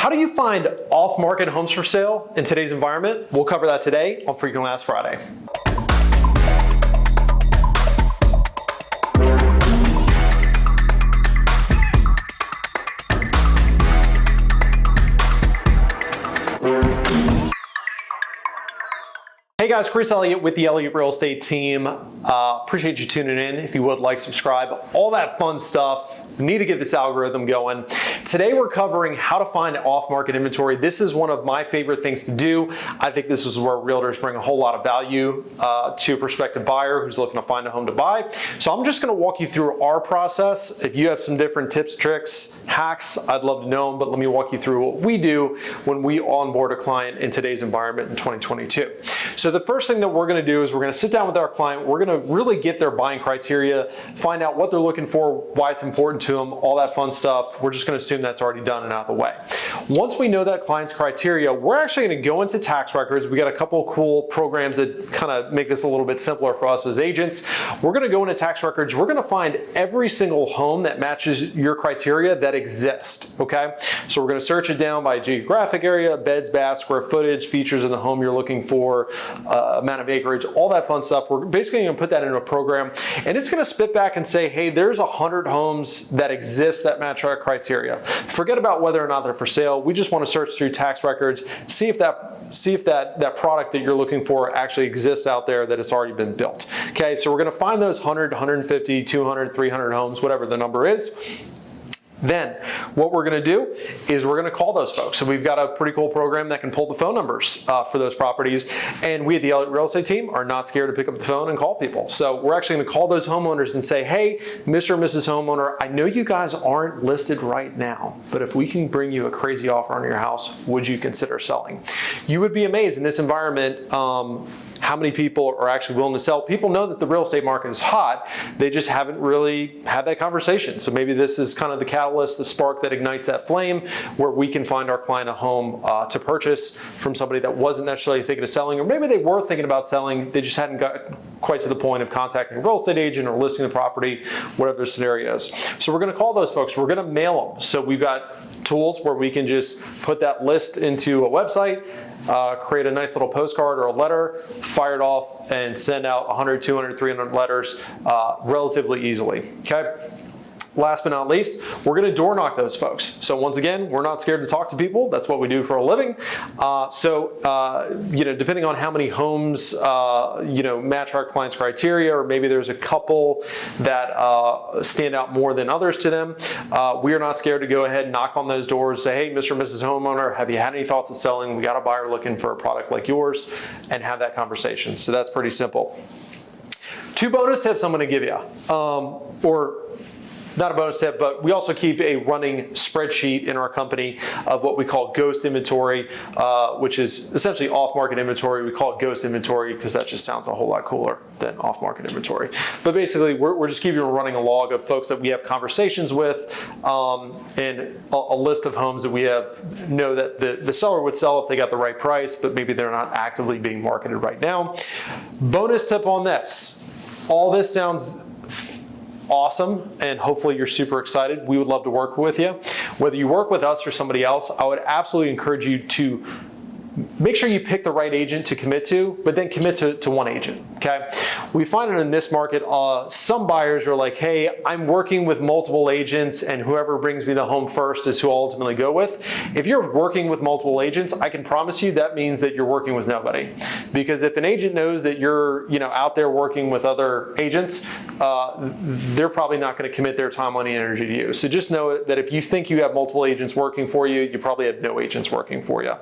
How do you find off-market homes for sale in today's environment? We'll cover that today on Frequently Asked Friday. Hey guys, Chris Elliott with the Elliott Real Estate team. Appreciate you tuning in. If you would, like, subscribe, all that fun stuff. Need to get this algorithm going. Today we're covering how to find off-market inventory. This is one of my favorite things to do. I think this is where realtors bring a whole lot of value to a prospective buyer who's looking to find a home to buy. So I'm just gonna walk you through our process. If you have some different tips, tricks, hacks, I'd love to know them, but let me walk you through what we do when we onboard a client in today's environment in 2022. So the first thing that we're gonna do is we're gonna sit down with our client. We're gonna really get their buying criteria, find out what they're looking for, why it's important to them, all that fun stuff. We're just gonna assume that's already done and out of the way. Once we know that client's criteria, we're actually gonna go into tax records. We got a couple of cool programs that kind of make this a little bit simpler for us as agents. We're gonna go into tax records. We're gonna find every single home that matches your criteria that exists, okay? So we're gonna search it down by geographic area, beds, baths, square footage, features in the home you're looking for, amount of acreage, all that fun stuff. We're basically gonna put that into a program, and it's gonna spit back and say, hey, there's 100 homes that exist that match our criteria. Forget about whether or not they're for sale. We just wanna search through tax records, see if that product that you're looking for actually exists out there, that it's already been built. Okay, so we're gonna find those 100, 150, 200, 300 homes, whatever the number is. Then what we're gonna do is we're gonna call those folks. So we've got a pretty cool program that can pull the phone numbers for those properties. And we at the Elliott Real Estate team are not scared to pick up the phone and call people. So we're actually gonna call those homeowners and say, hey, Mr. and Mrs. Homeowner, I know you guys aren't listed right now, but if we can bring you a crazy offer on your house, would you consider selling? You would be amazed in this environment how many people are actually willing to sell. People know that the real estate market is hot. They just haven't really had that conversation. So maybe this is kind of the catalyst, the spark that ignites that flame, where we can find our client a home to purchase from somebody that wasn't necessarily thinking of selling, or maybe they were thinking about selling, they just hadn't got quite to the point of contacting a real estate agent or listing the property, whatever the scenario is. So we're gonna call those folks, we're gonna mail them. So we've got tools where we can just put that list into a website, create a nice little postcard or a letter, fire it off, and send out 100, 200, 300 letters relatively easily, okay? Last but not least, we're gonna door knock those folks. So once again, we're not scared to talk to people. That's what we do for a living. Depending on how many homes, match our client's criteria, or maybe there's a couple that stand out more than others to them, we are not scared to go ahead and knock on those doors, say, hey, Mr. and Mrs. Homeowner, have you had any thoughts of selling? We got a buyer looking for a product like yours, and have that conversation. So that's pretty simple. 2 bonus tips I'm gonna give you, or not a bonus tip, but we also keep a running spreadsheet in our company of what we call ghost inventory, which is essentially off-market inventory. We call it ghost inventory because that just sounds a whole lot cooler than off-market inventory. But basically, we're just keeping running a log of folks that we have conversations with, and a list of homes that we know that the seller would sell if they got the right price, but maybe they're not actively being marketed right now. Bonus tip on this. All this sounds awesome, and hopefully you're super excited. We would love to work with you. Whether you work with us or somebody else, I would absolutely encourage you to make sure you pick the right agent to commit to, but then commit to one agent, okay? We find it in this market, some buyers are like, hey, I'm working with multiple agents, and whoever brings me the home first is who I'll ultimately go with. If you're working with multiple agents, I can promise you that means that you're working with nobody. Because if an agent knows that you're out there working with other agents, they're probably not gonna commit their time, money, and energy to you. So just know that if you think you have multiple agents working for you, you probably have no agents working for you.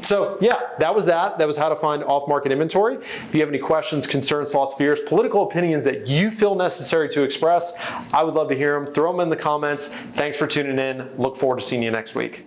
So yeah, that was how to find off-market inventory. If you have any questions, concerns, thoughts, fears, political opinions that you feel necessary to express, I would love to hear them. Throw them in the comments. Thanks for tuning in. Look forward to seeing you next week.